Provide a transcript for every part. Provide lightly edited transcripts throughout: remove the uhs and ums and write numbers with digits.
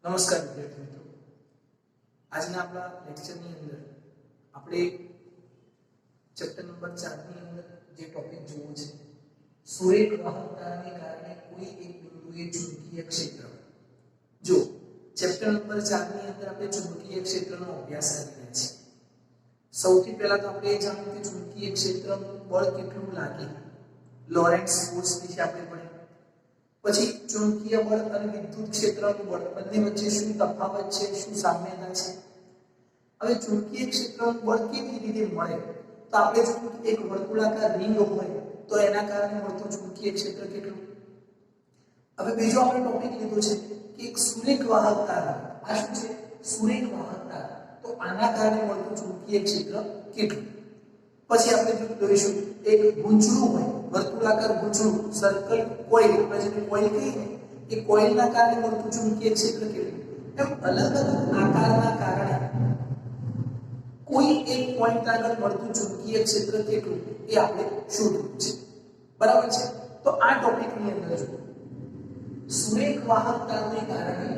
નમસ્કાર વિદ્યાર્થી મિત્રો, આજના આપણા લેક્ચરની અંદર આપણે ચેપ્ટર નંબર 4 ની અંદર જે ટોપિક જોવો છે સુરેખ વાહકતાને કારણે કોઈ એક બિંદુએ ચુંબકીય ક્ષેત્ર. જો ચેપ્ટર નંબર 4 ની અંદર આપણે ચુંબકીય ક્ષેત્રનો અભ્યાસ કરી રહ્યા છીએ. સૌથી પહેલા તો આપણે એ જાણવું કે ચુંબકીય ક્ષેત્રનું બળ કેટલું લાગે, લોરેન્ટ્ઝ ફોર્સ વિશે આપણે ભણ્યા. પછી ચુંબકીય બળ અને વિદ્યુત ક્ષેત્રનું બળ બંને વચ્ચે શું તફાવત છે, શું સામ્યતા છે. હવે ચુંબકીય ક્ષેત્રનું બળ કેવી રીતે મળે, તો આપણે જોયું કે એક વર્તુળાકાર રિંગ હોય તો એના કારણે મળતું ચુંબકીય ક્ષેત્ર કેટલું. હવે બીજો આપણે ટોપિક લીધો છે કે એક સુરેખ વાહકતા. આ શું છે? સુરેખ વાહકતા. તો આના કારણે મળતું ચુંબકીય ક્ષેત્ર કેટલું. પછી આપણે જોઈશું એક ગૂંચળું હોય, વર્તુળાકાર ગૂંચળું, સર્કલ કોઇલ, આપણે જેને કોઇલ કહીએ ને, એ કોઇલના કારણે મળતું ચુંબકીય ક્ષેત્ર કેટલું. એમ અલગ અલગ આકારના કારણે કોઈ એક પોઈન્ટ આગળ મળતું ચુંબકીય ક્ષેત્ર કેટલું એ આપણે શોધવું છે. બરાબર છે? તો આ ટોપિકની અંદર જો સુરેખ વાહકતાને કારણે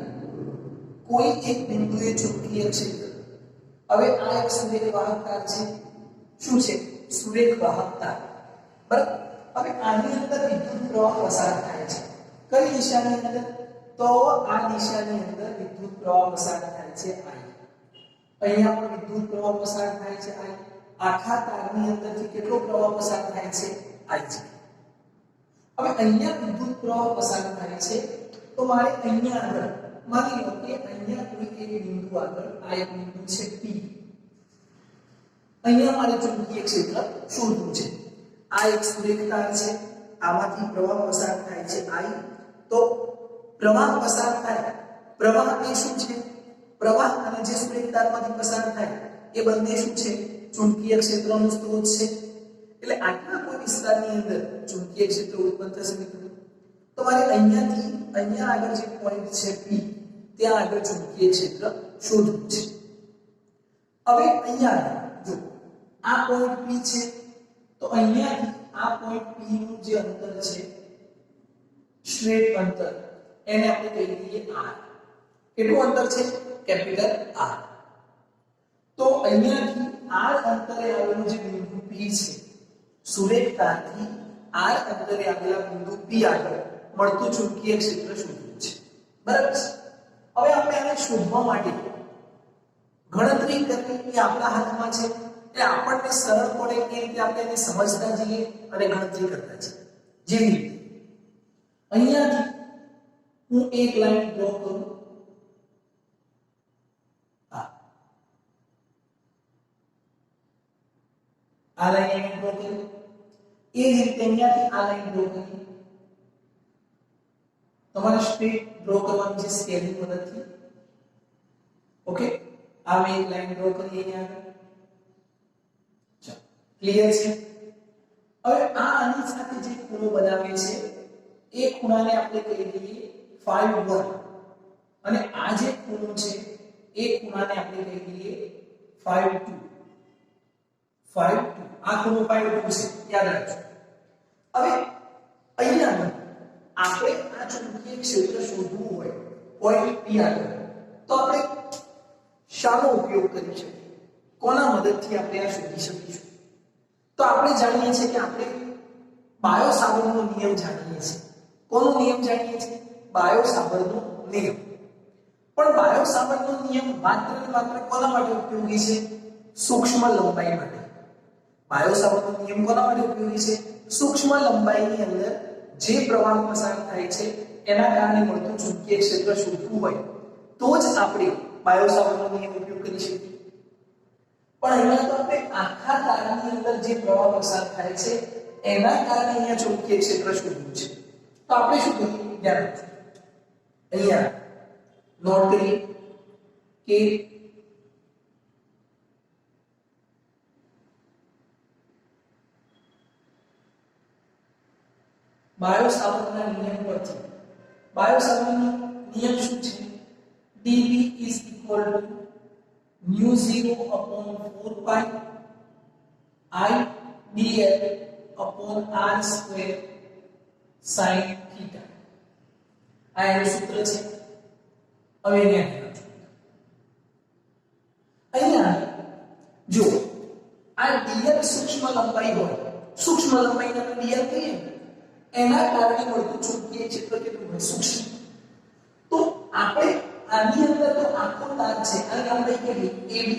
કોઈ એક બિંદુએ ચુંબકીય ક્ષેત્ર. હવે આ એક સુરેખ વાહકતા છે. શું છે? સુરેખ વાહકતા. બરાબર. હવે આની અંદર વિદ્યુત પ્રવાહ પસાર થાય છે. કઈ દિશાની અંદર? તો આ દિશાની અંદર વિદ્યુત પ્રવાહ પસાર થાય છે I. અહીંયા પણ વિદ્યુત પ્રવાહ પસાર થાય છે I. આખા તારની અંદરથી કેટલો પ્રવાહ પસાર થાય છે? I છે. હવે અહીંયા વિદ્યુત પ્રવાહ પસાર થાય છે તો મારે અહીંયા આગળ માની લો કે અહીંયા કોઈ એક બિંદુ આગળ આ એક બિંદુ છે P. અહીંયા મારે ચુંબકીય ક્ષેત્ર શોધવું છે. આ એક સુરેખ તાર છે, આમાંથી પ્રવાહ પસાર થાય છે I. તો પ્રવાહ પસાર થાય, પ્રવાહ એ શું છે? પ્રવાહ અને જે સુરેખ તારમાંથી પસાર થાય એ બંને શું છે? ચુંબકીય ક્ષેત્રનો સ્ત્રોત છે. એટલે આટલા કોઈ વિસ્તારની અંદર ચુંબકીય ક્ષેત્ર ઉત્પન્ન થશે મિત્રો. તો મારે અહીંયાથી અહીંયા આગળ જે પોઈન્ટ છે P, ત્યાં આગળ ચુંબકીય ક્ષેત્ર શોધવું છે. હવે અહીંયા જો આ પોઈન્ટ P છે તો અહીંયાથી આ પોઈન્ટ P નું જે અંતર છે, સ્ટ્રેટ અંતર, એને આપણે કહી દઈએ R. કેટલું અંતર છે? Capital R. તો અહીંયાથી R અંતરે આવેલું જે બિંદુ P છે, સુરેખ તારથી R અંતરે આવેલા બિંદુ P આગળ મળતું ચુંબકીય ક્ષેત્ર શોધવું છે. બરાબર છે? હવે આપણે આને શોધવા માટે ગણતરી કરવી એ આપણા હાથમાં છે. એટલે આપણને સરળ પડે એ રીતે આપણે એને સમજતા જઈએ અને ગણતરી કરતા જઈએ. જેવી રીતે અહીંયાથી હું એક લાઈન ડ્રો કરું. આ લાઈન ડ્રો કરી, એ જ રીતે અહીંયાથી આ લાઈન ડ્રો કરી. તમારે સ્ટ્રેટ ડ્રો કરવાની છે સ્કેલની મદદથી. ઓકે, આ મેં એક લાઈન ડ્રો કરી અહીંયા આગળ. ચાલો, ક્લિયર છે? હવે આ આની સાથે જે ખૂણો બનાવે છે એ ખૂણાને આપણે કહી દઈએ phi1 અને આ જે ખૂણો છે એ ખૂણાને આપણે કહી દઈએ phi2. આ ખૂણો phi2 છે, યાદ રાખજો. હવે અહીંયા આપણે આ ચુંબકીય ક્ષેત્ર શોધવું હોય પોઈન્ટ P આગળ, તો આપણે શાનો ઉપયોગ કરી શકીએ? કોના મદદથી આપણે આ શોધી શકીશું? તો આપણે જાણીએ છીએ કે આપણે બાયો-સાવર્ટનો નિયમ જાણીએ છીએ. કોનો નિયમ જાણીએ છીએ? બાયો-સાવર્ટનો નિયમ. પણ બાયો-સાવર્ટનો નિયમ માત્ર ને માત્ર કોના માટે ઉપયોગી છે? સૂક્ષ્મ લંબાઈ માટે. બાયો-સાવર્ટનો નિયમ કોના માટે ઉપયોગી છે? સૂક્ષ્મ લંબાઈની અંદર જે પ્રવાહ પસાર થાય છે એના કારણે મળતું ચુંબકીય ક્ષેત્ર શોધવું હોય તો જ આપણે બાયો-સાવર્ટનો નિયમ ઉપયોગ કરી શકીએ. પણ અહીંયા તો આપણે આખા તારની અંદર જે પ્રવાહ પસાર થાય છે એના કારણે અહીંયા ચુંબકીય ક્ષેત્ર શોધવું છે. તો આપણે શું કરીએ? ધ્યાન રાખજો. અહીંયા નોટ કરીએ કે બાયો-સાવર્ટના નિયમ પરથી, બાયો-સાવર્ટનો નિયમ શું છે? dV is equal to mu 0 upon 4 pi I dl upon r square sin theta. આ એનું સૂત્ર છે. હવે અહીંયા જો આ dl સૂક્ષ્મ લંબાઈ હોય, સૂક્ષ્મ લંબાઈને આપણે dl કહીએ, એના કારણે મળતું ચુંબકીય ક્ષેત્ર કેટલું હોય? સૂક્ષ્મ. તો આપણે આની અંદર તો આખો તાર છે, આ લંબાઈ કેટલી? AB.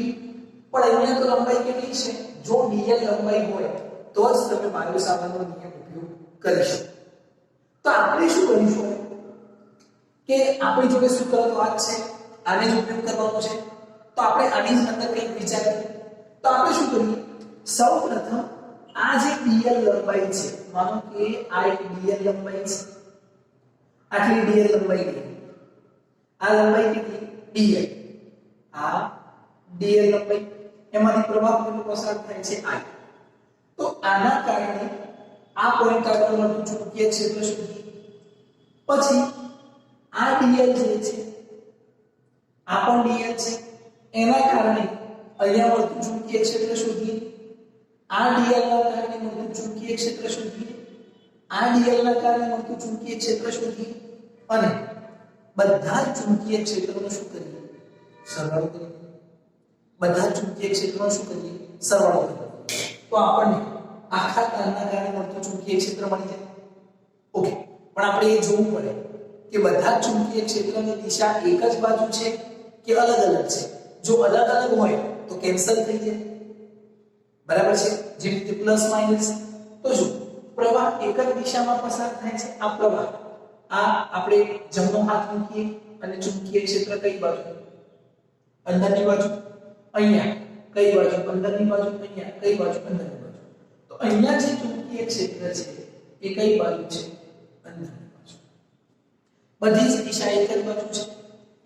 પણ અહીંયા તો લંબાઈ કેટલી છે? જો dl લંબાઈ હોય તો જ તમે વાયુ સાવરણનો નિયમ ઉપયોગ કરી શકો. તો આપણે શું કરીશું કે આપણી જોડે સૂત્ર તો આ જ છે, આને જ ઉપયોગ કરવાનો છે. તો આપણે આની અંદર કંઈક વિચારીએ. તો આપણે શું કરીએ? સૌપ્રથમ આ જે dl લંબાઈ છે, માનો કે આ એક dl લંબાઈ છે, આટલી dl લંબાઈ છે, આ લંબાઈ કેટલી? dl. આ dl લંબાઈ, એમાંથી પ્રવાહ કેટલો પસાર થાય છે? I. તો આના કારણે આ પોઈન્ટ આગળ મળતું ચુંબકીય ક્ષેત્ર શોધીએ. પછી આ dl જે છે, આ પણ dl છે, એના કારણે અહીંયા મળતું ચુંબકીય ક્ષેત્ર શોધીએ. આ dl ના કારણે મળતું ચુંબકીય ક્ષેત્ર શોધીએ. આ dl ના કારણે મળતું ચુંબકીય ક્ષેત્ર શોધીએ અને બધા ચુંબકીય ક્ષેત્રોનો શું કરીએ? સરવાળો કરીએ. બધા ચુંબકીય ક્ષેત્રોનો શું કરીએ? સરવાળો કરીએ. તો આપણને આખા તારના કારણે મળતું ચુંબકીય ક્ષેત્ર મળી જાય. ઓકે, પણ આપણે એ જોવું પડે કે બધા ચુંબકીય ક્ષેત્રની દિશા એક જ બાજુ છે કે અલગ અલગ છે. જો અલગ અલગ હોય તો કેન્સલ થઈ જાય, બરાબર છે? જે રીતે પ્લસ માઈનસ. તો જો પ્રવાહ એક જ દિશામાં પસાર થાય છે, આ પ્રવાહ, આ આપણે જમણો હાથ મૂકીએ અને ચુંબકીય ક્ષેત્ર કઈ બાજુ? અંદરની બાજુ. અહીંયા કઈ બાજુ? અંદરની બાજુ. અહીંયા કઈ બાજુ? અંદરની બાજુ. તો અહીંયા જે ચુંબકીય ક્ષેત્ર છે એ કઈ બાજુ છે? અંદરની બાજુ. બધી જ દિશા એક જ બાજુ છે,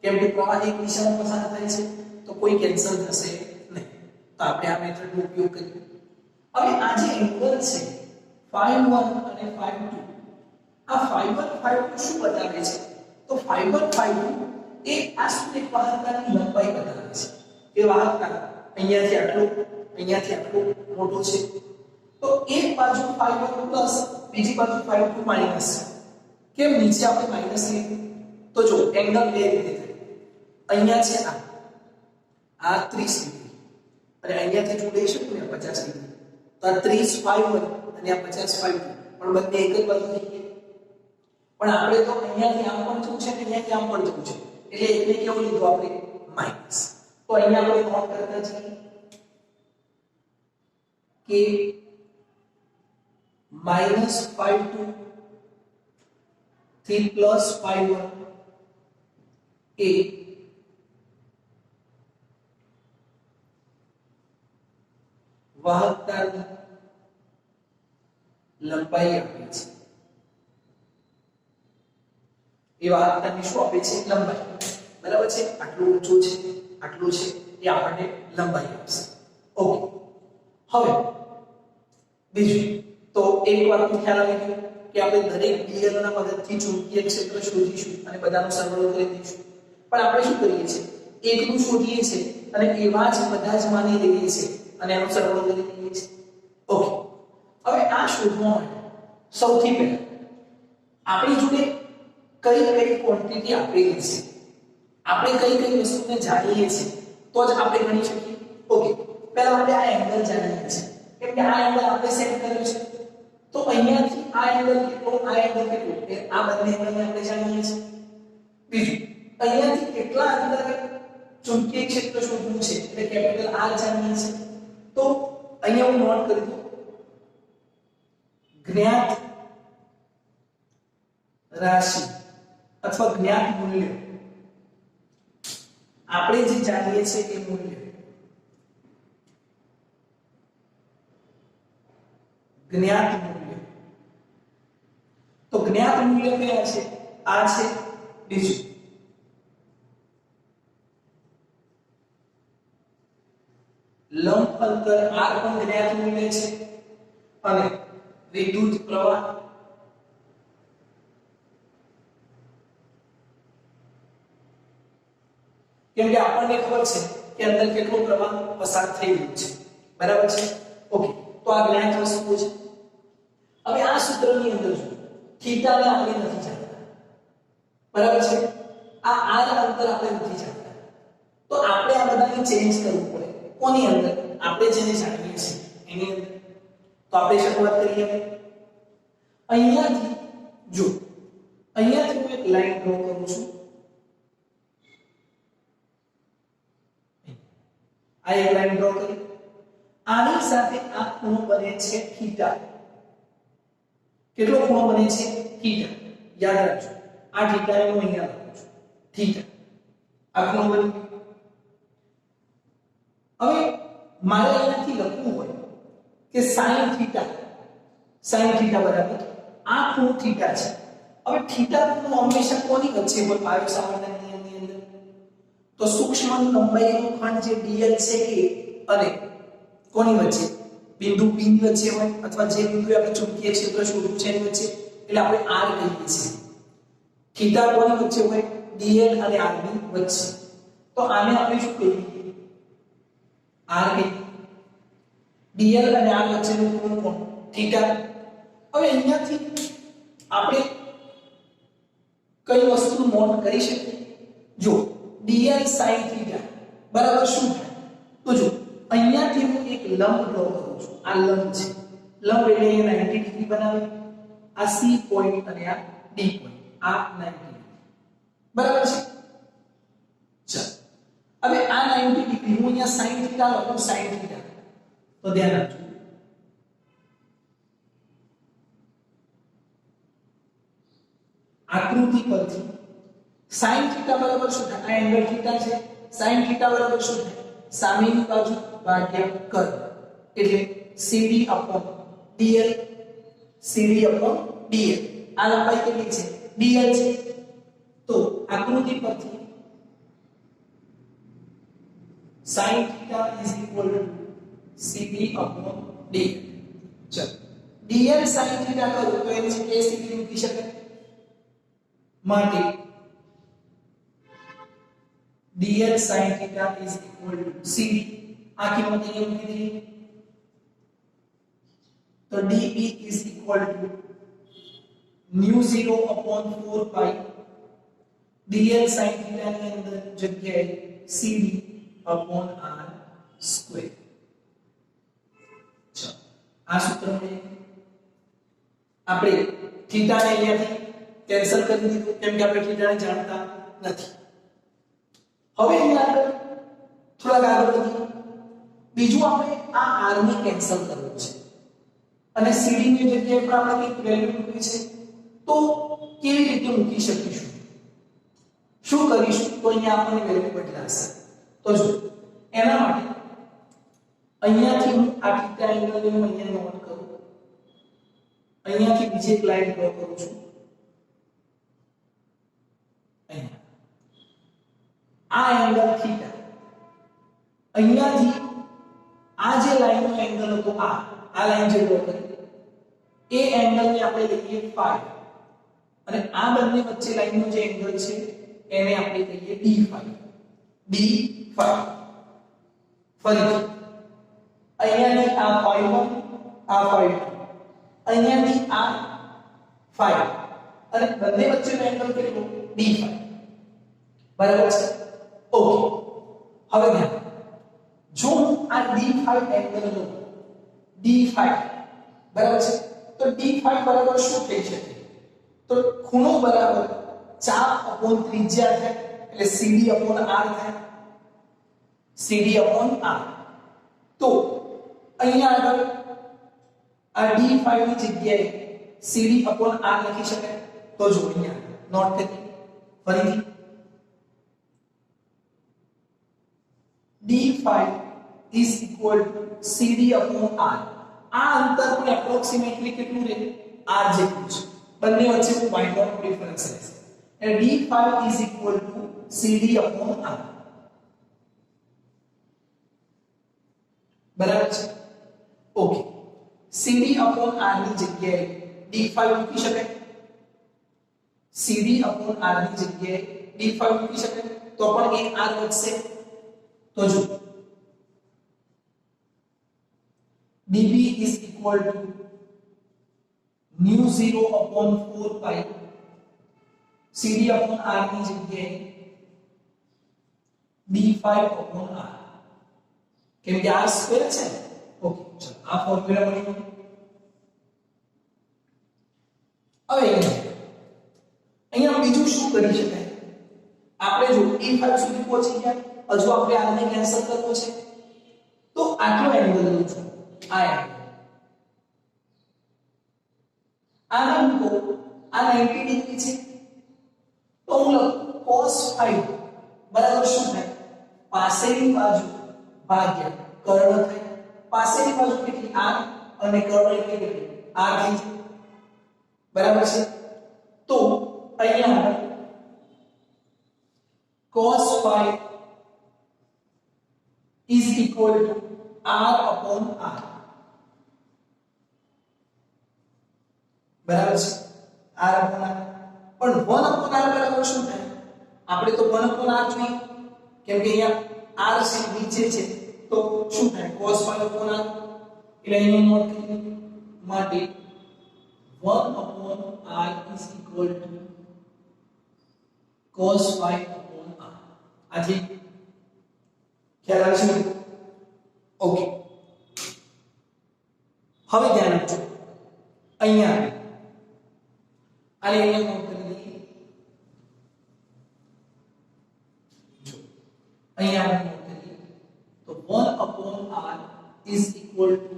કેમ કે પ્રવાહ એક દિશામાં પસાર થાય છે, તો કોઈ કેન્સલ થશે નહીં. તો આપણે આ મેથડનો ઉપયોગ કરીએ. હવે આ જે એંગલ છે φ1 અને φ2, આ φ1 φ2 શું બતાવે છે? તો φ1 φ2 એ આ સુરેખ વાહકતાની લંબાઈ બતાવે છે. એ વાહકતા અહીંયાથી આટલું મોટું છે, તો એક બાજુ φ1 પ્લસ, બીજી બાજુ φ2 માઈનસ. કેમ નીચે આપણે માઈનસ લઈએ? તો જો એંગલ બે રીતે થાય. અહીંયા છે આ 30 ડિગ્રી અને અહીંયાથી જો લઈશું ને 50 ડિગ્રી, તો આ 30 φ1 અને આ 50 φ2, પણ બંને એક જ બાજુ થઈ ગયા. પણ આપણે તો અહીંયાથી આમ પણ જવું છે ને અહીંયાથી આમ પણ જવું છે, એટલે એકને કેવું લીધું આપણે? માઈનસ. તો અહીંયા આપણે નોટ કરતા છીએ કે -φ2 થી +φ1 એ વાહકતાની લંબાઈ આપે છે. એ વાહકતાની શું આપે છે? લંબાઈ. બરાબર છે? આટલું ઊંચું છે, આટલું છે, એ આપણને લંબાઈ આપશે. ઓકે, હવે બીજું તો એક વાતનો ખ્યાલ આવી ગયો કે આપણે દરેક dl ના મદદથી ચુંબકીય ક્ષેત્ર શોધીશું અને બધાનો સરવાળો કરી દઈશું. પણ આપણે શું કરીએ છીએ? એકનું શોધીએ છીએ અને એવા જ બધા જ માની લઈએ છીએ અને એનો સરવાળો કરી દઈએ છીએ. ઓકે, હવે આ શોધવા માટે સૌથી પહેલા આપણી જોડે કઈ કઈ ક્વોન્ટિટી આપેલી છે, આપણે કઈ કઈ વસ્તુને જાણીએ છીએ તો જ આપણે ગણી શકીએ. ઓકે, પહેલા આપણે આ એંગલ જાણીએ છીએ, કેમ કે આ એંગલ આપણે સેટ કર્યો છે. તો અહીંયાથી આ એંગલ કેટલો, આ એંગલ કેટલો, એ આ બંને એંગલને આપણે જાણીએ છીએ. બીજું, અહીંયાથી કેટલા અંતરે ચુંબકીય ક્ષેત્ર શોધવું છે એટલે કેપિટલ R જાણીએ છીએ. તો અહીંયા હું નોટ કરી દઉં, જ્ઞાત રાશિ અથવા જ્ઞાત મૂલ્ય, આપણે જે જાણીએ છીએ એ મૂલ્ય જ્ઞાત મૂલ્ય. તો જ્ઞાત મૂલ્ય કયા છે? આ છે. બીજું, લંબ અંતર r પણ જ્ઞાત મૂલ્ય છે અને વિદ્યુત પ્રવાહ કેમ કે આપણને ખબર છે કે અંદર કેટલો પ્રવાહ પસાર થઈ રહ્યો છે. બરાબર છે? ઓકે, તો આ જ્ઞાત વસ્તુ છે. હવે આ સૂત્રની અંદર જો થીટા ને આપણે નથી જાણતા, બરાબર છે? આ r અંતર આપણે નથી જાણતા, તો આપણે આ બધાને ચેન્જ કરવું પડે. કોની અંદર? આપણે જેને જાણીએ છીએ એની અંદર. તો આપણે શરૂઆત કરીએ. અહીંયાથી જો, અહીંયાથી હું એક લાઈન ડ્રો કરું છું. આ એક લાઈન ડ્રો કરી. આની સાથે આ ખૂણો બને છે થીટા. કેટલો ખૂણો બને છે? થીટા. યાદ રાખજો, આ થીટા હું અહીંયા લખું છું, થીટા. આ ખૂણો બને. હવે મારે અહીંયાથી લખવું હોય કે sin થીટા બરાબર આ ખૂણો થીટા છે. હવે થીટા ખૂણો હંમેશા કોની વચ્ચે હોય પાયો સામાન્ય નિયમની અંદર? તો સૂક્ષ્મ લંબાઈનો ખંડ જે dl છે એ અને કોની વચ્ચે? બિંદુ p ની વચ્ચે હોય, અથવા જે બિંદુએ આપણે ચુંબકીય ક્ષેત્ર શોધ્યું છે એની વચ્ચે, એટલે આપણે r કહીએ છીએ. થીટા કોની વચ્ચે હોય? dl અને r ની વચ્ચે. તો આને આપણે શું કહીએ? r કહીએ. dl અને r વચ્ચેનો ખૂણો કોણ? થીટા. હવે અહીંયાથી આપણે કઈ વસ્તુ નોટ કરી શકીએ? જો dl sin થીટા બરાબર શું થાય? તો જો અહીંયાથી હું એક લંબ ડ્રો કરું છું. આ લંબ છે. લંબ એટલે અહીંયા 90 ડિગ્રી બનાવે. આ c પોઈન્ટ અને આ d પોઈન્ટ, આ 90 ડિગ્રી બરાબર છે. ચાલો હવે આ 90 ડિગ્રી હું અહીંયા sin થીટા લખું, sin થીટા. તો ધ્યાન રાખજો, આકૃતિ પરથી sin થીટા બરાબર શું થાય? આ એંગલ થીટા છે. sin થીટા બરાબર શું થાય? સામેની બાજુ ભાગ્યા કર્ણ, એટલે CD upon dl. CD upon dl. આ લંબાઈ કેટલી છે? dl છે. તો આકૃતિ પરથી sin theta is equal to CD upon dl. ચલો dl sin theta કરું તો એની જગ્યાએ CD મૂકી શકાય. માટે dl sin theta is equal to CD. આ કિંમત અહીંયા મૂકી દીધી. તો dB is equal to nu 0 upon 4 pi dl sin theta ની અંદર જગ્યાએ CD upon r square. ચાલો આ સૂત્રને આપણે થીટા ને અહીંયાથી કેન્સલ કરી દીધું, કેમ કે આપણે થીટા ને જાણતા નથી. હવે અહીંયા આગળ થોડા આગળ વધીએ. બીજું આપણે આ r ને કેન્સલ કરવું છે અને cd ની જગ્યાએ પર આપણે એક વેલ્યુ મૂકવી છે. તો કેવી રીતે મૂકી શકીશું? શું કરીશું? તો અહીંયા આપણને વેલ્યુ બદલાશે. તો જો એના માટે અહીંયાથી હું આ થીટા એંગલ ને હું અહીંયા નોટ કરું. અહીંયાથી બીજી એક લાઈન ડ્રો કરું છું. અહીંયા આ એંગલ થીટા, અહીંયાથી આ જે લાઈનનો એંગલ હતો આ લાઈન જે ડ્રો કરી એ એંગલ ને આપણે લઈએ phi, અને આ બંને વચ્ચે લાઈનનો જે એંગલ છે એને આપણે કહીએ d phi. d phi. ફરીથી અહીંયાથી આ phi 1, આ phi 2, અહીંયાથી આ phi, અને બંને વચ્ચેનો એંગલ કેટલો? d phi. બરાબર છે? ઓકે. હવે ધ્યાન, જો હું આ d phi એંગલ લઉં, d phi બરાબર છે, તો d phi બરાબર શું થઈ શકે? તો ખૂણો બરાબર ચાપ અપોન ત્રિજ્યા થાય, એટલે cd અપોન r થાય. cd upon r. તો અહીંયા આગળ આ d phi ની જગ્યાએ cd અપોન r લખી શકાય. તો જો અહીંયા નોટ કરી ફરીથી d phi is equal to cd upon r. આ અંતર પણ એપ્રોક્સિમેટલી કેટલું રહે? r જેટલું છે. બંને વચ્ચે y ડોટ ડિફરન્સ રહેશે. એટલે d phi is equal to cd upon r. બરાબર છે? ઓકે. cd upon r ની જગ્યાએ d phi મૂકી શકાય. cd upon r ની જગ્યાએ d phi મૂકી શકાય. તો પણ એક r વધશે. તો જો dB is equal to nu 0 upon 4 pi cd upon r ની જગ્યાએ d5/r કેમ કે r સ્ક્વેર છે ને ઓકે ચલો આ ફોર્મ્યુલા મળી ગયો હવે અહીંયા બીજું શું કરી શકાય આપણે જો d5 સુધી પહોંચી ગયા હજુ આપણે આને કેન્સલ કરવો છે તો આટલો એંગલ લઉં છું આ એંગલ આને મૂકો આ 90 ડિગ્રી છે તો હું લખું cos phi બરાબર શું થાય પાસેની બાજુ ભાગ્યા કર્ણ થાય પાસેની બાજુ કેટલી r અને કર્ણ એટલે કેટલી r થઈ છે બરાબર છે તો અહીંયા cos phi is equal to r upon r બરાબર છે r upon r પણ 1 upon r બરાબર શું થાય આપણે તો 1 upon r જોઈએ કેમ કે અહીંયા r છે નીચે છે તો શું થાય cos phi upon r એટલે અહીંયા નોટ કરી માટે 1 upon r is equal to cos phi upon r આથી ખ્યાલ આવે છે ઓકે હવે ધ્યાન આપજો અહીંયા આને અહીંયા નોટ કરી દઈએ જો અહીંયા આપણે નોટ કરીએ તો 1 upon r is equal to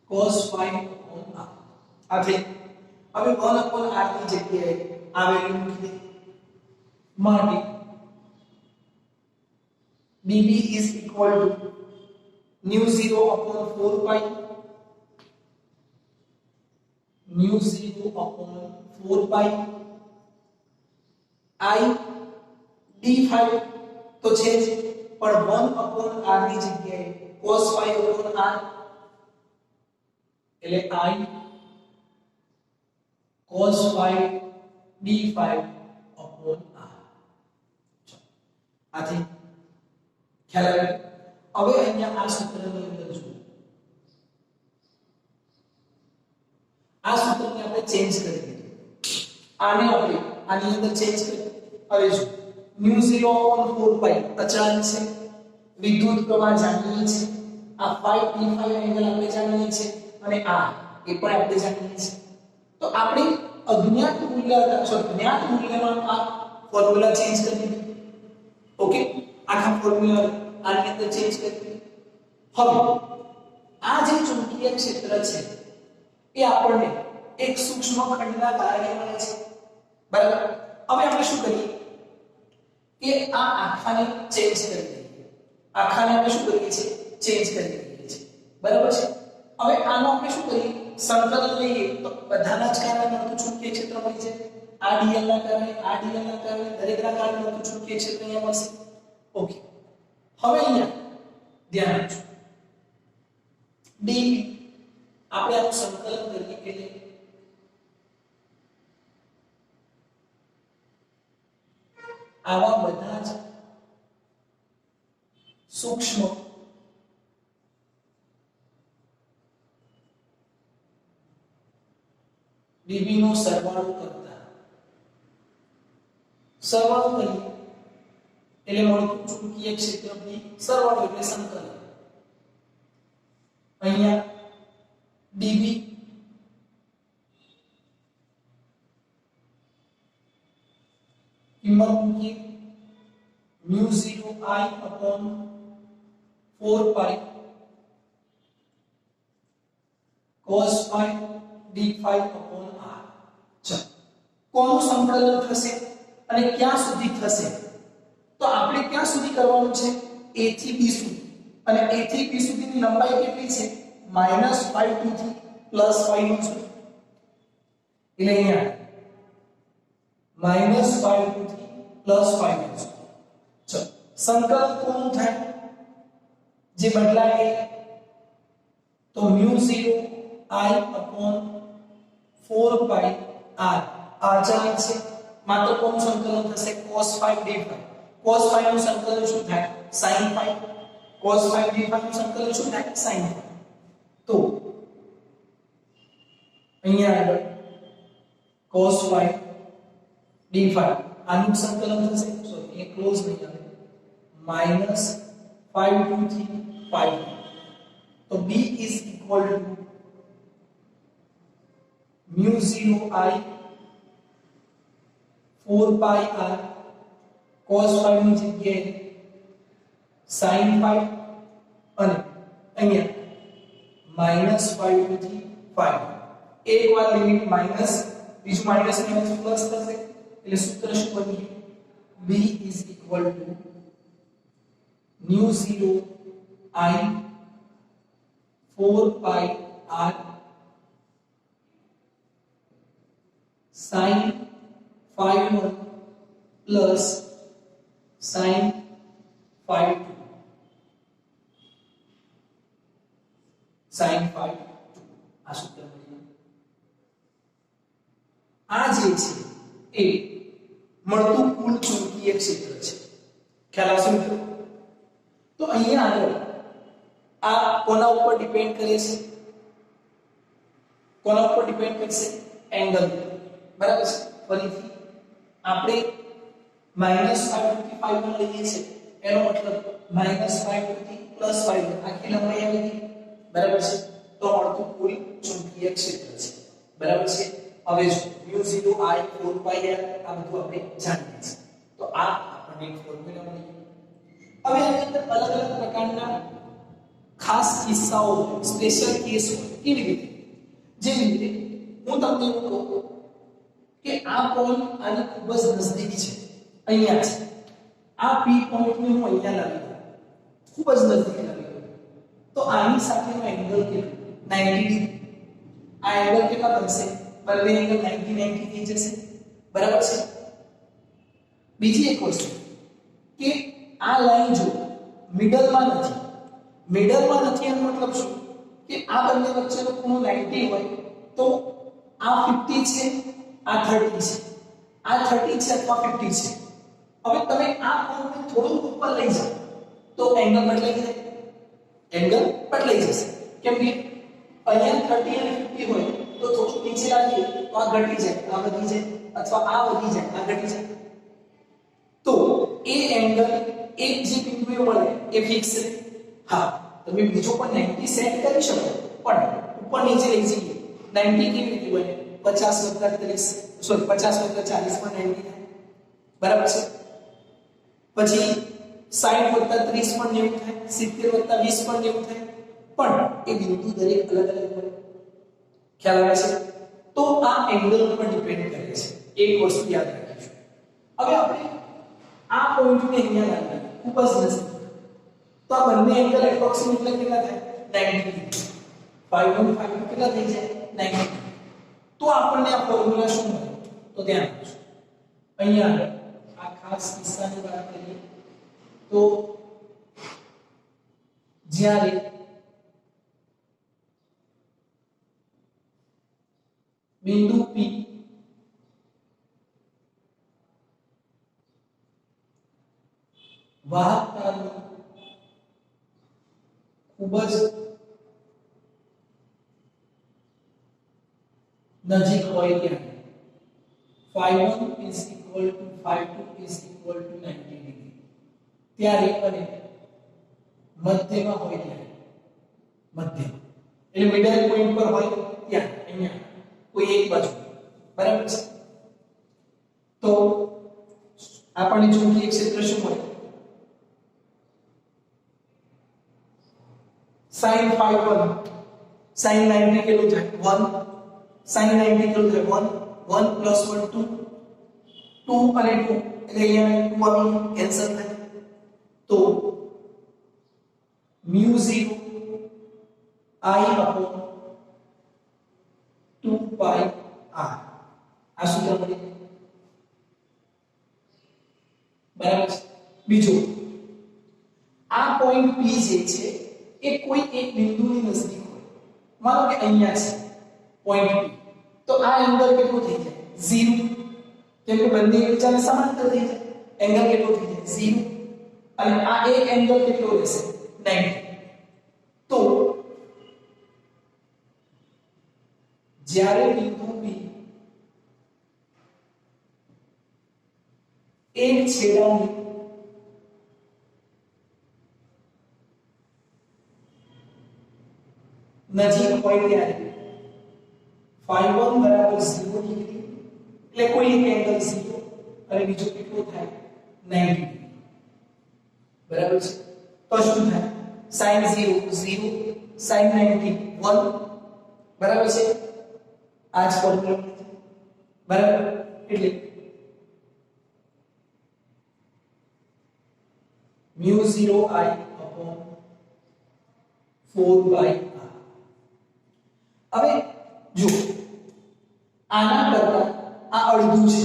cos phi upon r આથી હવે 1 upon r ની જગ્યાએ આ વેલ્યુ મૂકી દે માટે dB is equal to nu 0 upon 4 pi nu 0 upon 4 pi I d5 તો છે જ પણ 1 upon r ની જગ્યાએ cos phi upon r એટલે I cos phi d5 upon r આથી ખ્યાલ આવે હવે અહીંયા આ સૂત્રની અંદર જુઓ આ સૂત્રને આપણે ચેન્જ કરી દીધું આને આપણે આની અંદર ચેન્જ કરી હવે જો nu 0 upon 4 pi અચળાંક છે વિદ્યુત પ્રવાહ જાણીએ છે આ phi d5 એંગલ આપણે જાણીએ છે અને આ એ પણ આપણે જાણીએ છે તો આપણે અજ્ઞાત મૂલ્ય અથવા જ્ઞાત મૂલ્યમાં આ ફોર્મ્યુલા ચેન્જ કરી દીધું ઓકે આખા ફોર્મ્યુલા આની અંદર ચેન્જ કરી હવે આ જે ચુંબકીય ક્ષેત્ર છે એ આપણને એક સૂક્ષ્મ ખંડના કારણે મળે છે બરાબર હવે આપણે શું કરીએ કે આ આખાને ચેન્જ કરી દઈએ આખાને આપણે શું કરીએ છીએ ચેન્જ કરી દઈએ છીએ બરાબર છે હવે આનો આપણે શું કરીએ સંકલન લઈએ તો બધાના જ કારણે મળતું ચુંબકીય ક્ષેત્ર મળી જાય આ dl ના કારણે દરેકના કારણે મળતું ચુંબકીય ક્ષેત્ર અહીંયા મળશે ઓકે હવે અહીંયા ધ્યાન આપજો dB આપણે આનું સંકલન કરીએ એટલે આવા બધા જ સૂક્ષ્મ dB નો સરવાળો કરીએ એટલે મળતું ચુંબકીય ક્ષેત્ર B સરવાળો એટલે સંકલન અહીંયા dB કિંમત મૂકીએ mu 0 I upon 4 pi cos phi d5 upon r ચાલો કોનું સંકલન થશે અને ક્યાં સુધી થશે તો આપણે ક્યાં સુધી કરવાનું છે a થી b સુધી અને a થી b સુધીની લંબાઈ કેટલી છે -5 થી +5 સુધી એટલે અહીંયા -5 થી +5 સુધી ચલો સંકલન કોનું થાય જે બદલાય તો mu 0 I upon 4 pi r અચળાંક છે માત્ર કોનું સંકલન થશે cos phi d5 cos phi નું સંકલન શું થાય sin phi cos phi d5 નું સંકલન શું થાય sin phi તો અહીંયા આગળ cos phi d5 આનું સંકલન થશે સોરી એ ક્લોઝ નહીં આવે माइनस 5 2 3 5 तो b is equal to mu 0 I 4 pi r cos 5 ની જગ્યાએ sin 5 અને અહીંયા -5 થી 5 એક વાર લિમિટ માઈનસ બીજું માઈનસ માઈનસ પ્લસ થશે એટલે સૂત્ર શું બની ગયું b is equal to nu 0 I 4 pi r sin 5 1 plus sin 5 2 sin 5 2 આ સૂત્ર મળ્યું આ જે છે એ મળતું કુલ ચુંબકીય ક્ષેત્ર છે ખ્યાલ આવશે મિત્રો તો અહીંયા આગળ આ કોના ઉપર ડિપેન્ડ કરે છે કોના ઉપર ડિપેન્ડ કરશે એંગલ બરાબર છે ફરીથી આપણે -5 થી 5 માં લઈએ છે એનો મતલબ -5 થી +5 આખી લંબાઈ આવી ગઈ બરાબર છે તો મળતું કુલ ચુંબકીય ક્ષેત્ર છે બરાબર છે હવે જો μ0 I 4 pi r આ બધું આપણે જાણીએ છીએ તો આ આપણને એક ફોર્મ્યુલા મળી ગયો હવે આની અંદર અલગ અલગ પ્રકારના ખાસ કિસ્સાઓ સ્પેશિયલ કેસ કેવી રીતે જેવી રીતે હું તમને એવું કહું કે આ પોઈન્ટ આની ખૂબ જ નજીક છે અહીંયા છે આ P પોઈન્ટને હું અહીંયા લાવી દઉં ખૂબ જ નજીક લાવી દઉં તો આની સાથેનો એંગલ કેટલો 90 ડિગ્રી આ એંગલ કેટલા બનશે બંને એંગલ 90 થઈ જશે બરાબર છે બીજી એક વસ્તુ કે આ લાઈન જો મિડલમાં નથી એનો મતલબ શું કે આ બંને વચ્ચેનો ખૂણો 90 હોય તો આ 50 છે આ 30 છે આ 30 છે અથવા 50 છે હવે તમે આ કોણને થોડું ઉપર લઈ જાઓ તો એંગલ બદલાઈ જશે કેમ કે અહીંયા 30 અને 50 હોય તો થોડું નીચે લાવીએ તો આ ઘટી જાય આ વધી જાય અથવા આ વધી જાય આ ઘટી જાય તો એ એંગલ એક જે બિંદુએ મળે એ ફિક્સ છે હા તમે બીજો પણ 90 સેટ કરી શકો પણ ઉપર નીચે લઈ જઈએ 90 કેવી રીતે બને 50 + 30 50 + 40 માં 90 થાય બરાબર છે પછી 60 + 30 પણ 90 થાય 70 + 20 પણ 90 થાય પણ એ બિંદુ દરેક અલગ અલગ હોય ખ્યાલ આવે છે તો આ એંગલ પર ડિપેન્ડ કરે છે એક વસ્તુ યાદ રાખીશું હવે આપણે આ પોઈન્ટને અહીંયા લાવીએ ખૂબ જ નજીક તો આ બંને એંગલ એપ્રોક્સિમેટલી કેટલા થાય 90 ડિગ્રી 5 1 5 કેટલા થઈ જાય 90 તો આપણને આ ફોર્મ્યુલા શું મળે તો ધ્યાન રાખજો અહીંયા આ ખાસ કિસ્સાની વાત કરીએ તો જ્યારે બિંદુ P વાહકતાનું ખૂબ જ નજીક હોય ત્યાં phi1 is equal to phi2 is equal to 90 degree ત્યારે અને મધ્યમાં હોય ત્યારે મધ્ય એટલે મિડલ પોઈન્ટ પર હોય ત્યાં અહીંયા કોઈ એક બાજુ બરાબર છે તો આપણને ચુંબકીય ક્ષેત્ર શું મળે sin phi 1 sin 90 કેટલું થાય 1 sin 90 કેટલું થાય 1 1 + 1 2 2 અને 2 એટલે અહીંયા 2 આવી કેન્સલ થાય તો μ0 I upon 2 pi r આ સૂત્ર મળી બરાબર બીજો આ પોઈન્ટ P જે છે એ કોઈ એક બિંદુની નજીક હોય માનો કે અહીંયા છે પોઈન્ટ P તો આ એંગલ કેટલો થઈ જાય 0 કેમ કે બંને એકબીજાને સમાંતર થઈ જાય એંગલ કેટલો થઈ જાય 0 અને આ એક એંગલ કેટલો રહેશે 90 તો જ્યારે બિંદુ P એક છેડાની નજીક હોય ત્યારે phi1 બરાબર 0 ડિગ્રી એટલે કોઈ એક એંગલ 0 અને બીજો કેટલો થાય 90 ડિગ્રી બરાબર છે તો શું થાય sin 0 0 sin 90 1 બરાબર છે આ જ ફોર્મ્યુલા બરાબર એટલે mu 0 I upon 4 by r હવે જો આના કરતા આ અડધું છે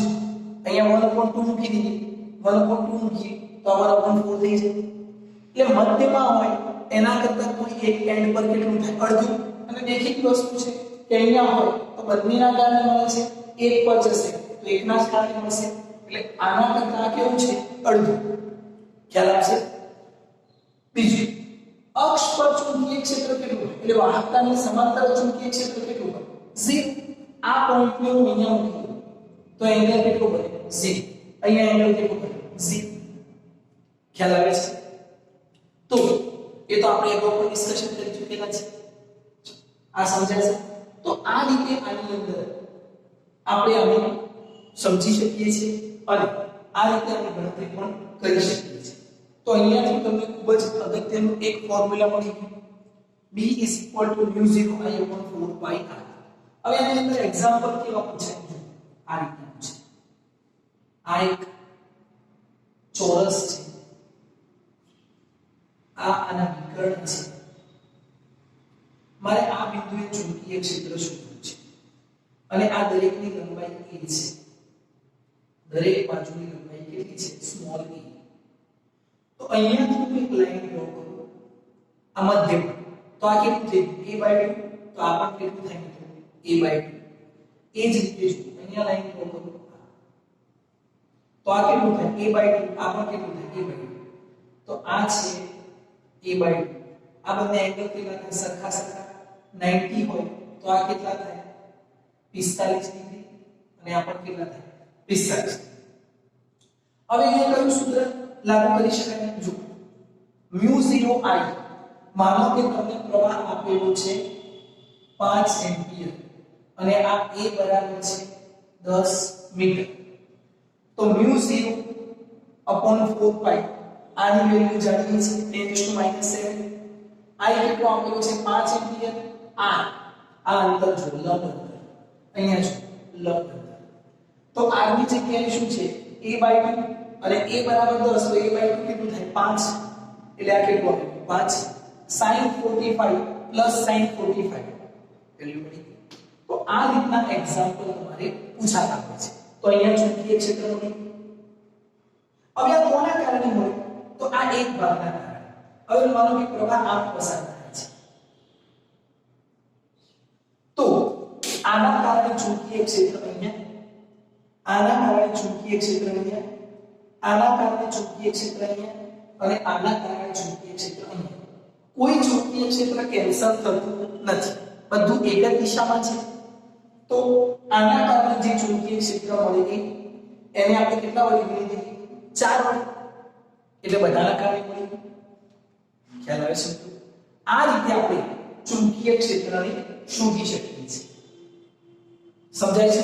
અહીંયા 1/2 મૂકી દીધી 1/2 મૂકીએ તો આ 1/4 થઈ જાય એટલે મધ્યમાં હોય એના કરતા કોઈ એક એન્ડ પર કેટલું થાય અડધું અને દેખીતી વસ્તુ છે કે અહીંયા હોય તો બંનેના કારણે મળે છે એક પર જશે તો એકના જ કારણે મળશે એટલે આના કરતા કેવું છે અડધું ખ્યાલ આવશે બીજું અક્ષ પર ચુંબકીય ક્ષેત્ર કેટલું હોય એટલે વાહકતાની સમાંતર ચુંબકીય ક્ષેત્ર કેટલું હોય 0 આ પોઈન્ટ ને હું અહીંયા મૂકી તો એંગલ કેટલો બને 0 અહીંયા એંગલ કેટલો બને 0 ખ્યાલ આવે છે તો એ તો આપણે અગાઉ પણ ડિસ્કશન કરી ચૂકેલા છે આ સમજાય છે તો આ રીતે આની અંદર આપણે આને સમજી શકીએ છીએ અને આ રીતે આપણે ગણતરી પણ કરી શકીએ છીએ તો અહીંયાથી તમને ખૂબ જ અગત્યનું એક ફોર્મ્યુલા મળી ગયું b = μ0 I upon 4 pi r હવે આની અંદર એક્ઝામ્પલ કેવા પૂછાય આ રીતનું છે આ એક ચોરસ છે આ આના વિકર્ણ છે મારે આ બિંદુએ ચુંબકીય ક્ષેત્ર શોધવું છે અને આ દરેકની લંબાઈ a છે દરેક બાજુની લંબાઈ કેટલી છે સ્મોલ a તો અહીંયાથી હું એક લાઈન ડ્રો કરું આ મધ્યમાં તો આ કેટલું થયું a/2 તો આ પણ કેટલું થાય મિત્રો a/2 એ જ રીતે જો અહીંયા લાઈન ડ્રો કરું તો આ કેટલું થાય a/2 આ પણ કેટલું થાય a/2 તો આ છે a/2 આ બંને એંગલ કેટલા થાય સરખા 90 હોય તો આ કેટલા થાય 45 ડિગ્રી અને આ પણ કેટલા થાય 45 હવે અહીંયા કયું સૂત્ર લાગુ કરી શકાય જો μ0 I માનો કે તમને પ્રવાહ આપેલો છે 5 એમ્પિયર અને આ a બરાબર છે 10 મીટર તો μ0 upon 4 pi આની વેલ્યુ જાણીએ છીએ 10⁻⁷ I કેટલો આપેલો છે 5 એમ્પિયર આ અંતર જો લંબ અંતર અહીંયા જો લંબ અંતર તો r ની જગ્યાએ શું છે a/2 અને a બરાબર 10 તો a/2 કેટલું થાય 5 એટલે આ કેટલું આવે 5 sin 45 plus sin 45 વેલ્યુ મળી તો આ રીતના એક્ઝામ્પલ તમારે પૂછાતા હોય છે તો અહીંયા ચુંબકીય ક્ષેત્ર મળી હવે આ કોના કારણે મળ્યું તો આ એક ભાગના કારણે હવે માનો કે પ્રવાહ આમ પસાર થાય છે તો આના કારણે ચુંબકીય ક્ષેત્ર અહીંયા આના કારણે ચુંબકીય ક્ષેત્ર અહીંયા આના કારણે ચુંબકીય ક્ષેત્ર અહીંયા અને આના કારણે ચુંબકીય ક્ષેત્ર અહીંયા કોઈ ચુંબકીય ક્ષેત્ર કેન્સલ થતું નથી બધું એક જ દિશામાં છે તો આના કારણે જે ચુંબકીય ક્ષેત્ર મળે એને આપણે કેટલા વડે ગુણી દઈએ 4 વડે એટલે બધાના કારણે મળી ખ્યાલ આવે છે આ રીતે આપણે ચુંબકીય ક્ષેત્રને શોધી શકીએ છીએ સમજાય છે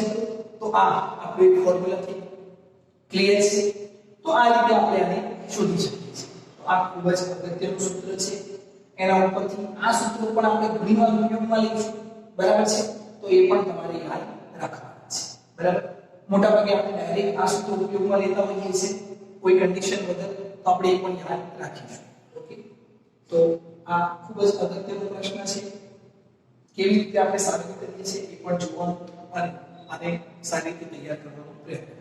તો આ આપણે ફોર્મ્યુલાથી ક્લિયર છે તો આ રીતે આપણે આને શોધી શકીએ છીએ તો આ ખૂબ જ અગત્યનું સૂત્ર છે એના ઉપરથી આ સૂત્રો પણ આપણે ઘણી વાર ઉપયોગમાં લઈશું બરાબર છે તો એ પણ તમારે યાદ રાખવાનું છે બરાબર મોટા ભાગે આપણે ડાયરેક્ટ આ સૂત્રો ઉપયોગમાં લેતા હોઈએ છીએ કોઈ કન્ડિશન વગર તો આપણે એ પણ યાદ રાખીશું ઓકે તો આ ખૂબ જ અગત્યનો પ્રશ્ન છે કેવી રીતે આપણે સાબિત કરીએ છીએ એ પણ જોવાનું અને આને સારી રીતે તૈયાર કરવાનો પ્રયત્ન